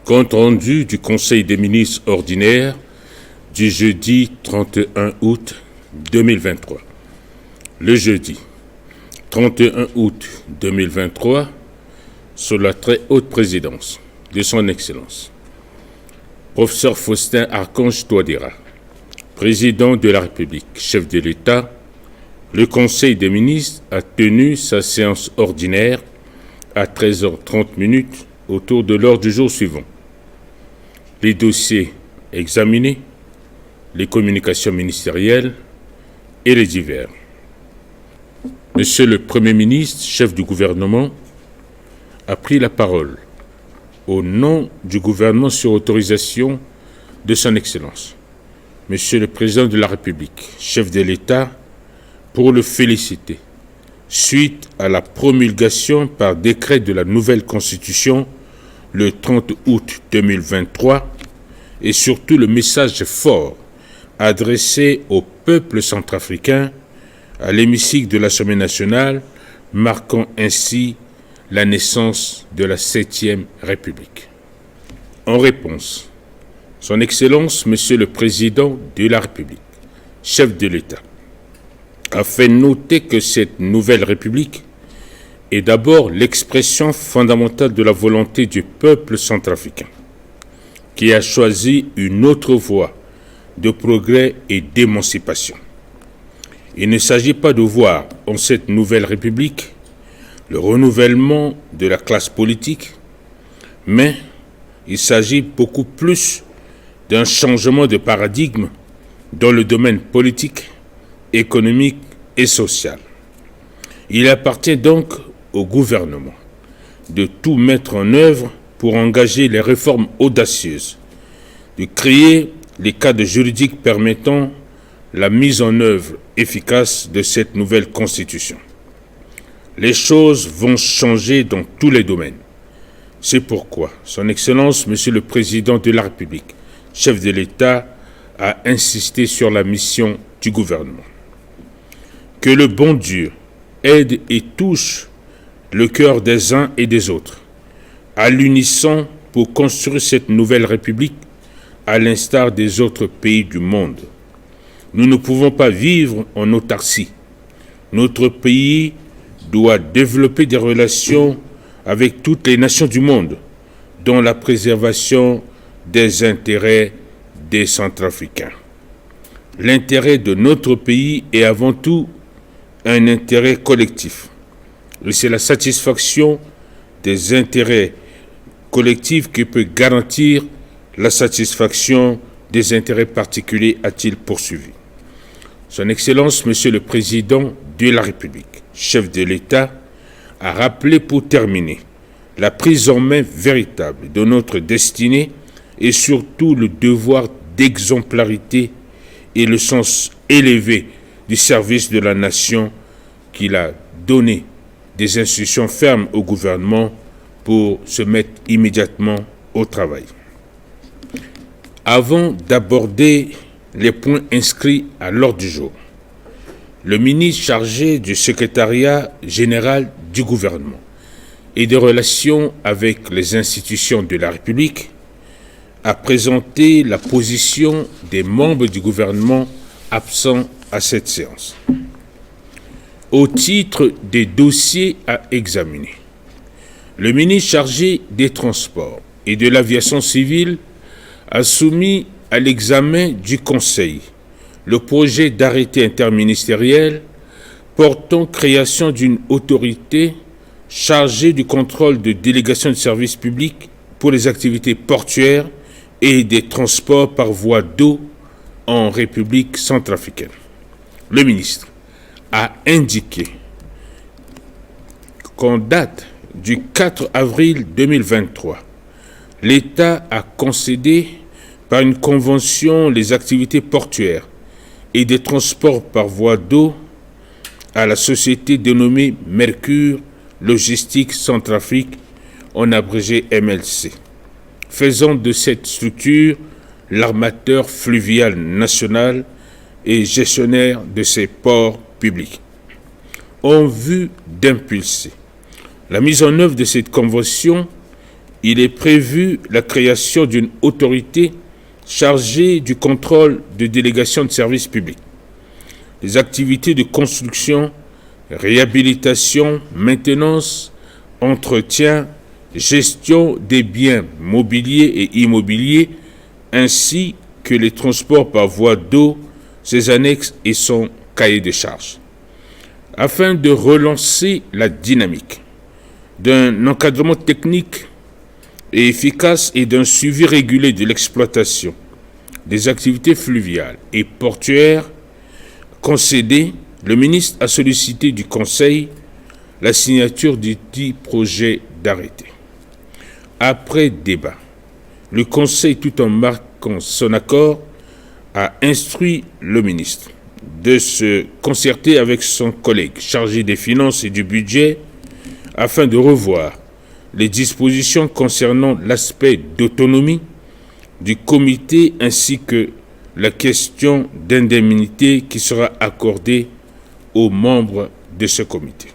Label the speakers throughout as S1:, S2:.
S1: Compte rendu du Conseil des ministres ordinaire du jeudi 31 août 2023. Le jeudi 31 août 2023, sous la très haute présidence de son Excellence, professeur Faustin Archange Touadéra, président de la République, chef de l'État, le Conseil des ministres a tenu sa séance ordinaire à 13h30 autour de l'ordre du jour suivant. Les dossiers examinés, les communications ministérielles et les divers. Monsieur le Premier ministre, chef du gouvernement, a pris la parole au nom du gouvernement sur autorisation de son Excellence, Monsieur le Président de la République, chef de l'État, pour le féliciter, suite à la promulgation par décret de la nouvelle Constitution le 30 août 2023 et surtout le message fort adressé au peuple centrafricain à l'hémicycle de l'Assemblée nationale, marquant ainsi la naissance de la 7e République. En réponse, Son Excellence, Monsieur le Président de la République, chef de l'État, a fait noter que cette nouvelle République est d'abord l'expression fondamentale de la volonté du peuple centrafricain, qui a choisi une autre voie de progrès et d'émancipation. Il ne s'agit pas de voir en cette nouvelle République le renouvellement de la classe politique, mais il s'agit beaucoup plus d'un changement de paradigme dans le domaine politique, économique et social. Il appartient donc au gouvernement de tout mettre en œuvre pour engager les réformes audacieuses, de créer les cadres juridiques permettant la mise en œuvre efficace de cette nouvelle Constitution. Les choses vont changer dans tous les domaines. C'est pourquoi Son Excellence, Monsieur le Président de la République, chef de l'État, a insisté sur la mission du gouvernement. Que le bon Dieu aide et touche le cœur des uns et des autres, à l'unisson pour construire cette nouvelle République à l'instar des autres pays du monde. Nous ne pouvons pas vivre en autarcie. Notre pays doit développer des relations avec toutes les nations du monde, dont la préservation des intérêts des Centrafricains. L'intérêt de notre pays est avant tout un intérêt collectif. Et c'est la satisfaction des intérêts collectifs qui peut garantir la satisfaction des intérêts particuliers, a-t-il poursuivi. Son Excellence, Monsieur le Président de la République, chef de l'État, a rappelé pour terminer la prise en main véritable de notre destinée et surtout le devoir d'exemplarité et le sens élevé du service de la nation qu'il a donné des instructions fermes au gouvernement pour se mettre immédiatement au travail. Avant d'aborder les points inscrits à l'ordre du jour, le ministre chargé du secrétariat général du gouvernement et des relations avec les institutions de la République a présenté la position des membres du gouvernement absents à cette séance. Au titre des dossiers à examiner, le ministre chargé des Transports et de l'Aviation civile a soumis à l'examen du Conseil le projet d'arrêté interministériel portant création d'une autorité chargée du contrôle de délégation de services publics pour les activités portuaires et des transports par voie d'eau en République centrafricaine. Le ministre a indiqué qu'en date du 4 avril 2023, l'État a concédé par une convention les activités portuaires et des transports par voie d'eau à la société dénommée Mercure Logistique Centrafrique, en abrégé MLC, faisant de cette structure l'armateur fluvial national et gestionnaire de ses ports publics, en vue d'impulser la mise en œuvre de cette convention il est prévu la création d'une autorité chargée du contrôle de délégations de services publics. Les activités de construction, réhabilitation, maintenance, entretien, gestion des biens mobiliers et immobiliers, ainsi que les transports par voie d'eau, ses annexes et son cahier de charges. Afin de relancer la dynamique d'un encadrement technique et efficace et d'un suivi régulier de l'exploitation des activités fluviales et portuaires concédées, le ministre a sollicité du Conseil la signature du dit projet d'arrêté. Après débat, le Conseil, tout en marquant son accord, a instruit le ministre de se concerter avec son collègue chargé des finances et du budget afin de revoir les dispositions concernant l'aspect d'autonomie du comité ainsi que la question d'indemnité qui sera accordée aux membres de ce comité.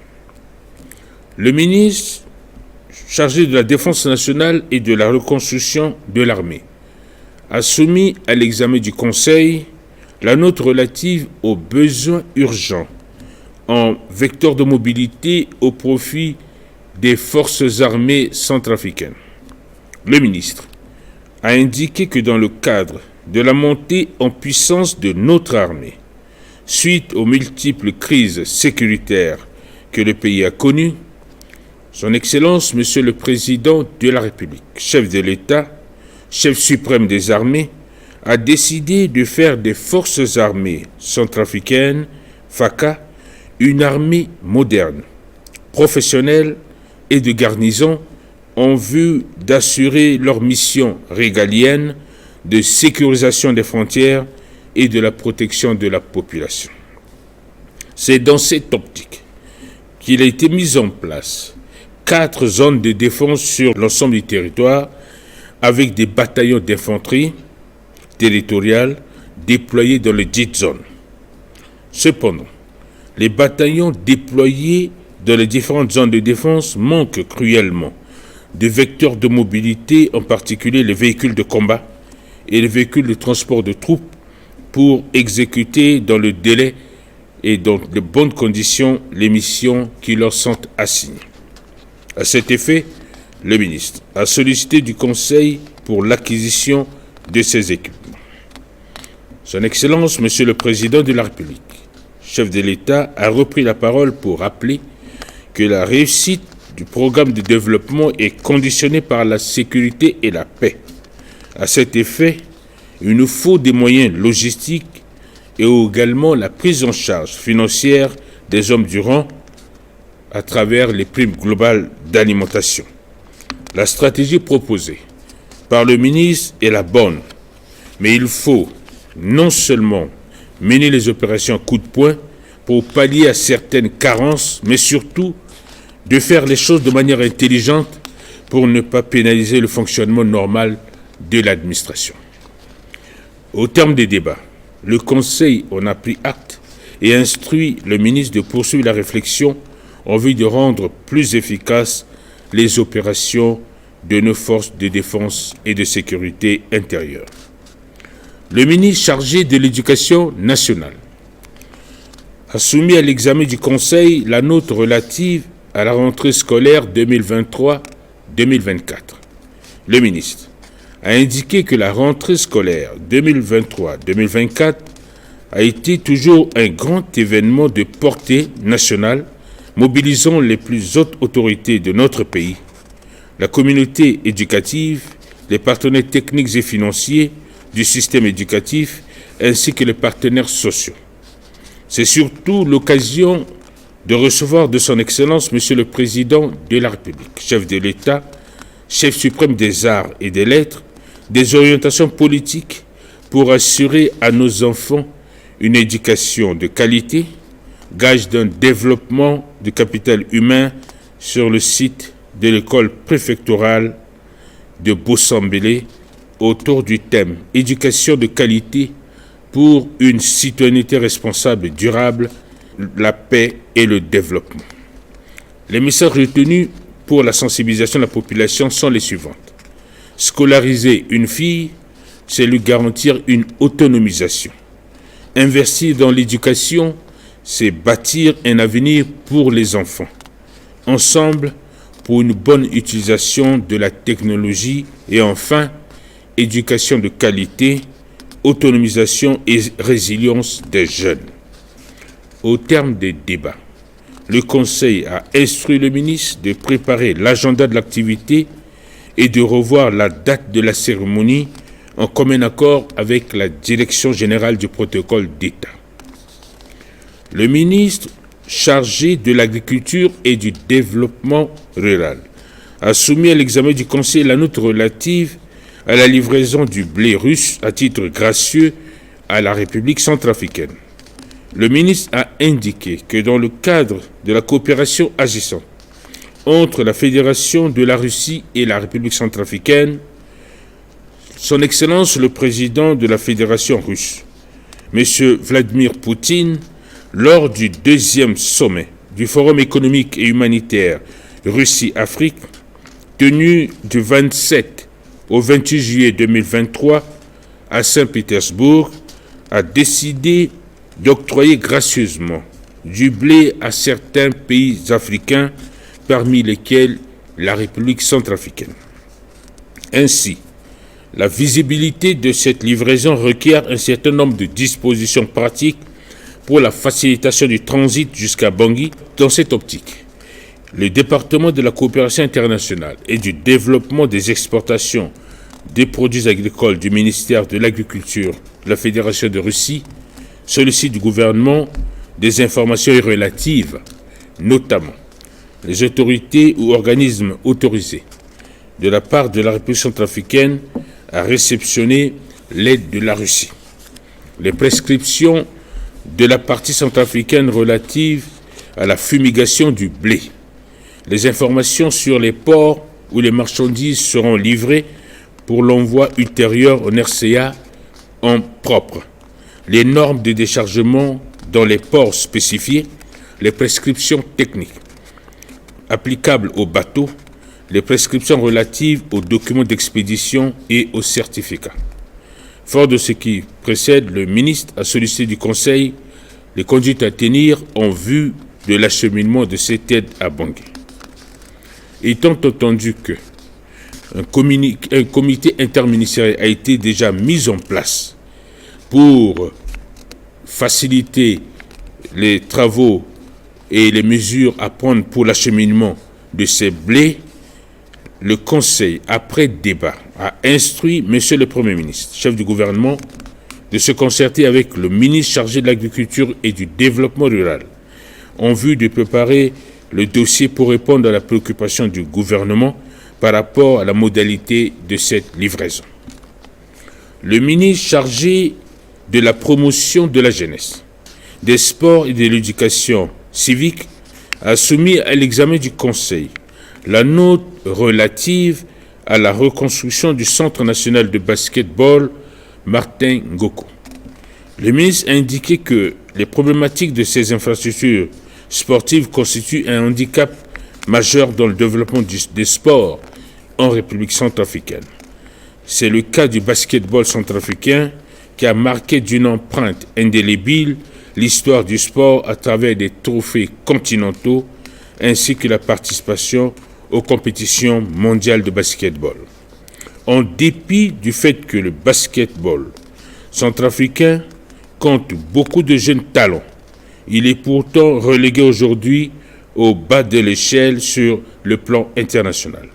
S1: Le ministre chargé de la Défense nationale et de la reconstruction de l'armée a soumis à l'examen du Conseil la note relative aux besoins urgents en vecteur de mobilité au profit des forces armées centrafricaines. Le ministre a indiqué que dans le cadre de la montée en puissance de notre armée, suite aux multiples crises sécuritaires que le pays a connues, Son Excellence, Monsieur le Président de la République, chef de l'État, chef suprême des armées, a décidé de faire des forces armées centrafricaines, FACA, une armée moderne, professionnelle et de garnison en vue d'assurer leur mission régalienne de sécurisation des frontières et de la protection de la population. C'est dans cette optique qu'il a été mis en place 4 zones de défense sur l'ensemble du territoire avec des bataillons d'infanterie territoriale déployés dans les dites zones. Cependant, les bataillons déployés dans les différentes zones de défense manquent cruellement de vecteurs de mobilité, en particulier les véhicules de combat et les véhicules de transport de troupes pour exécuter dans le délai et dans de bonnes conditions les missions qui leur sont assignées. À cet effet, le ministre a sollicité du Conseil pour l'acquisition de ces équipements. Son Excellence, Monsieur le Président de la République, chef de l'État, a repris la parole pour rappeler que la réussite du programme de développement est conditionnée par la sécurité et la paix. À cet effet, il nous faut des moyens logistiques et également la prise en charge financière des hommes du rang à travers les primes globales d'alimentation. La stratégie proposée par le ministre est la bonne, mais il faut non seulement mener les opérations coup de poing pour pallier à certaines carences, mais surtout de faire les choses de manière intelligente pour ne pas pénaliser le fonctionnement normal de l'administration. Au terme des débats, le Conseil en a pris acte et instruit le ministre de poursuivre la réflexion en vue de rendre plus efficaces les opérations de nos forces de défense et de sécurité intérieure. Le ministre chargé de l'Éducation nationale a soumis à l'examen du Conseil la note relative à la rentrée scolaire 2023-2024. Le ministre a indiqué que la rentrée scolaire 2023-2024 a été toujours un grand événement de portée nationale, mobilisant les plus hautes autorités de notre pays, la communauté éducative, les partenaires techniques et financiers du système éducatif, ainsi que les partenaires sociaux. C'est surtout l'occasion de recevoir de son Excellence, Monsieur le Président de la République, chef de l'État, chef suprême des arts et des lettres, des orientations politiques pour assurer à nos enfants une éducation de qualité, gage d'un développement du capital humain sur le site de l'école préfectorale de Bossambélé autour du thème « Éducation de qualité pour une citoyenneté responsable et durable, la paix et le développement ». Les messages retenus pour la sensibilisation de la population sont les suivantes. Scolariser une fille, c'est lui garantir une autonomisation. Investir dans l'éducation, c'est bâtir un avenir pour les enfants. Ensemble, pour une bonne utilisation de la technologie. Et enfin, éducation de qualité, autonomisation et résilience des jeunes. Au terme des débats, le Conseil a instruit le ministre de préparer l'agenda de l'activité et de revoir la date de la cérémonie en commun accord avec la Direction générale du protocole d'État. Le ministre chargé de l'agriculture et du développement rural a soumis à l'examen du Conseil la note relative à la livraison du blé russe à titre gracieux à la République centrafricaine. Le ministre a indiqué que dans le cadre de la coopération agissante entre la Fédération de la Russie et la République centrafricaine, Son Excellence le président de la Fédération russe, M. Vladimir Poutine, lors du deuxième sommet du Forum économique et humanitaire Russie-Afrique, tenu du 27 au 28 juillet 2023 à Saint-Pétersbourg, a décidé d'octroyer gracieusement du blé à certains pays africains, parmi lesquels la République centrafricaine. Ainsi, la visibilité de cette livraison requiert un certain nombre de dispositions pratiques pour la facilitation du transit jusqu'à Bangui. Dans cette optique, le département de la coopération internationale et du développement des exportations des produits agricoles du ministère de l'Agriculture de la Fédération de Russie sollicite du gouvernement des informations relatives, notamment les autorités ou organismes autorisés de la part de la République centrafricaine à réceptionner l'aide de la Russie, les prescriptions de la partie centrafricaine relatives à la fumigation du blé, les informations sur les ports où les marchandises seront livrées pour l'envoi ultérieur au RCA en propre, les normes de déchargement dans les ports spécifiés, les prescriptions techniques applicables aux bateaux, les prescriptions relatives aux documents d'expédition et aux certificats. Fort de ce qui précède, le ministre a sollicité du Conseil les conduites à tenir en vue de l'acheminement de cette aide à Bangui. Étant entendu que un comité interministériel a été déjà mis en place pour faciliter les travaux et les mesures à prendre pour l'acheminement de ces blés, le Conseil, après débat, a instruit M. le Premier ministre, chef du gouvernement, de se concerter avec le ministre chargé de l'Agriculture et du Développement rural en vue de préparer le dossier pour répondre à la préoccupation du gouvernement par rapport à la modalité de cette livraison. Le ministre chargé de la promotion de la jeunesse, des sports et de l'éducation civique a soumis à l'examen du Conseil la note relative à la reconstruction du Centre national de basketball Martin Ngoko. Le ministre a indiqué que les problématiques de ces infrastructures sportives constituent un handicap majeur dans le développement des sports en République centrafricaine. C'est le cas du basketball centrafricain qui a marqué d'une empreinte indélébile l'histoire du sport à travers des trophées continentaux ainsi que la participation aux compétitions mondiales de basketball. En dépit du fait que le basketball centrafricain compte beaucoup de jeunes talents, il est pourtant relégué aujourd'hui au bas de l'échelle sur le plan international.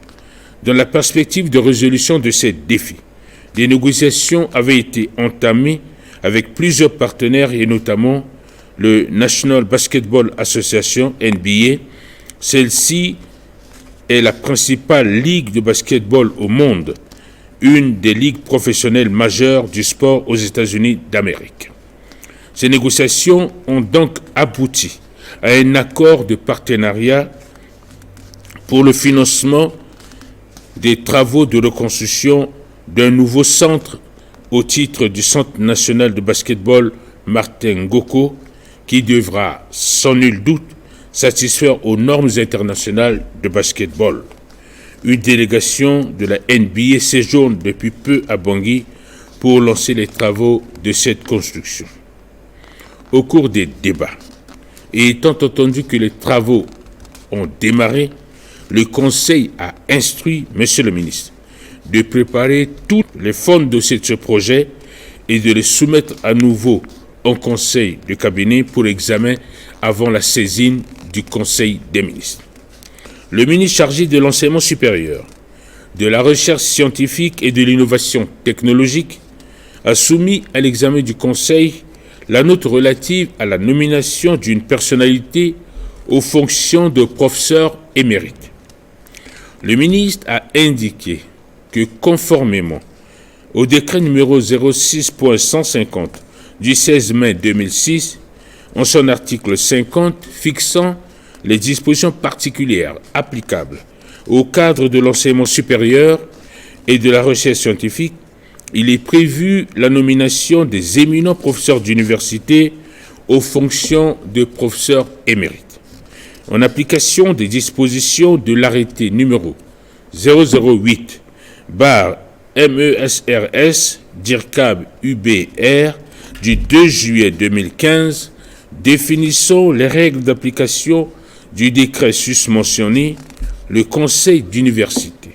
S1: Dans la perspective de résolution de ces défis, des négociations avaient été entamées avec plusieurs partenaires et notamment le National Basketball Association, NBA. Celle-ci est la principale ligue de basketball au monde, une des ligues professionnelles majeures du sport aux États-Unis d'Amérique. Ces négociations ont donc abouti à un accord de partenariat pour le financement des travaux de reconstruction d'un nouveau centre au titre du Centre national de basketball Martin Ngoko, qui devra, sans nul doute, satisfaire aux normes internationales de basketball. Une délégation de la NBA séjourne depuis peu à Bangui pour lancer les travaux de cette construction. Au cours des débats, et étant entendu que les travaux ont démarré, le Conseil a instruit M. le ministre de préparer tous les fonds de ce projet et de les soumettre à nouveau au Conseil de cabinet pour examen avant la saisine du Conseil des ministres. Le ministre chargé de l'enseignement supérieur, de la recherche scientifique et de l'innovation technologique a soumis à l'examen du Conseil la note relative à la nomination d'une personnalité aux fonctions de professeur émérite. Le ministre a indiqué que conformément au décret numéro 06.150 du 16 mai 2006, en son article 50 fixant les dispositions particulières applicables au cadre de l'enseignement supérieur et de la recherche scientifique, il est prévu la nomination des éminents professeurs d'université aux fonctions de professeur émérite. En application des dispositions de l'arrêté numéro 008/MESRS-DIRCAB-UBR du 2 juillet 2015, définissant les règles d'application du décret susmentionné, le Conseil d'université,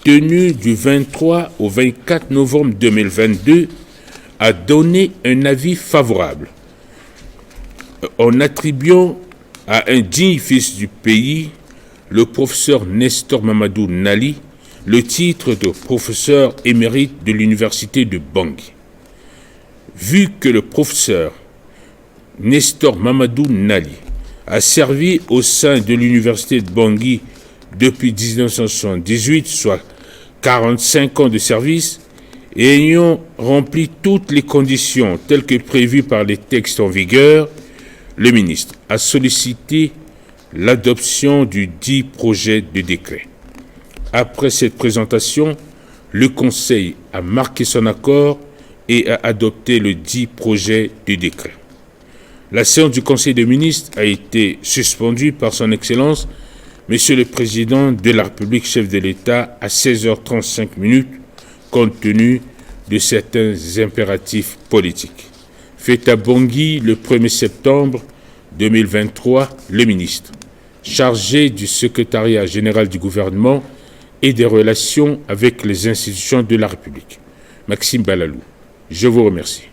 S1: tenu du 23 au 24 novembre 2022, a donné un avis favorable en attribuant à un digne fils du pays, le professeur Nestor Mamadou Nali, le titre de professeur émérite de l'université de Bangui. Vu que le professeur Nestor Mamadou Nali a servi au sein de l'université de Bangui depuis 1978, soit 45 ans de service, et ayant rempli toutes les conditions telles que prévues par les textes en vigueur, le ministre a sollicité l'adoption du dit projet de décret. Après cette présentation, le Conseil a marqué son accord et a adopté le dit projet de décret. La séance du Conseil des ministres a été suspendue par son Excellence, Monsieur le Président de la République, chef de l'État, à 16h35, compte tenu de certains impératifs politiques. Fait à Bangui le 1er septembre 2023, le ministre, chargé du secrétariat général du gouvernement et des relations avec les institutions de la République, Maxime Balalou. Je vous remercie.